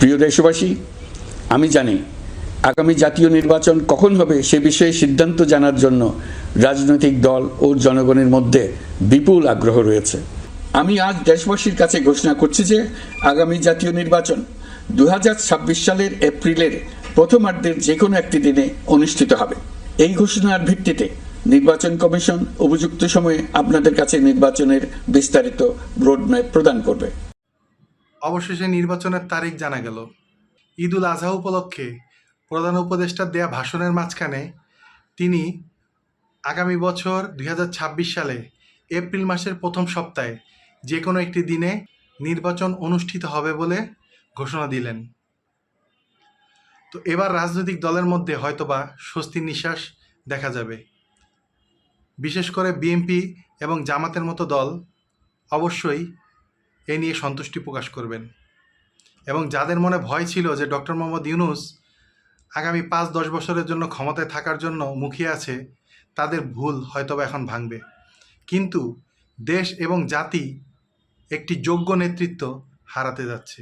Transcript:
প্রিয় দেশবাসী, আমি জানি আগামী জাতীয় নির্বাচন কখন হবে সে বিষয়ে সিদ্ধান্ত জানার জন্য রাজনৈতিক দল ও জনগণের মধ্যে বিপুল আগ্রহ রয়েছে। আমি আজ দেশবাসীর কাছে ঘোষণা করছি যে আগামী জাতীয় নির্বাচন 2026 সালের এপ্রিলের প্রথমার্ধের যে কোনো একটি দিনে অনুষ্ঠিত হবে। এই ঘোষণার ভিত্তিতে নির্বাচন কমিশন উপযুক্ত সময়ে আপনাদের কাছে নির্বাচনের বিস্তারিত রোডম্যাপ প্রদান করবে। অবশেষে নির্বাচনের তারিখ জানা গেল। ঈদ উল আজহা উপলক্ষে প্রধান উপদেষ্টার দেয়া ভাষণের মাঝখানে তিনি আগামী বছর 2026 সালে এপ্রিল মাসের প্রথম সপ্তাহে যে কোনো একটি দিনে নির্বাচন অনুষ্ঠিত হবে বলে ঘোষণা দিলেন। তো এবার রাজনৈতিক দলের মধ্যে হয়তোবা স্বস্তির নিঃশ্বাস দেখা যাবে। বিশেষ করে বিএনপি এবং জামাতের মতো দল অবশ্যই এ নিয়ে সন্তুষ্টি প্রকাশ করবেন এবং যাদের মনে ভয় ছিল যে ডক্টর মোহাম্মদ ইউনূস আগামী 5-10 বছরের জন্য ক্ষমতায় থাকার জন্য মুখিয়ে আছে, তাদের ভুল হয়তোবা এখন ভাঙবে। কিন্তু দেশ এবং জাতি একটি যোগ্য নেতৃত্ব হারাতে যাচ্ছে।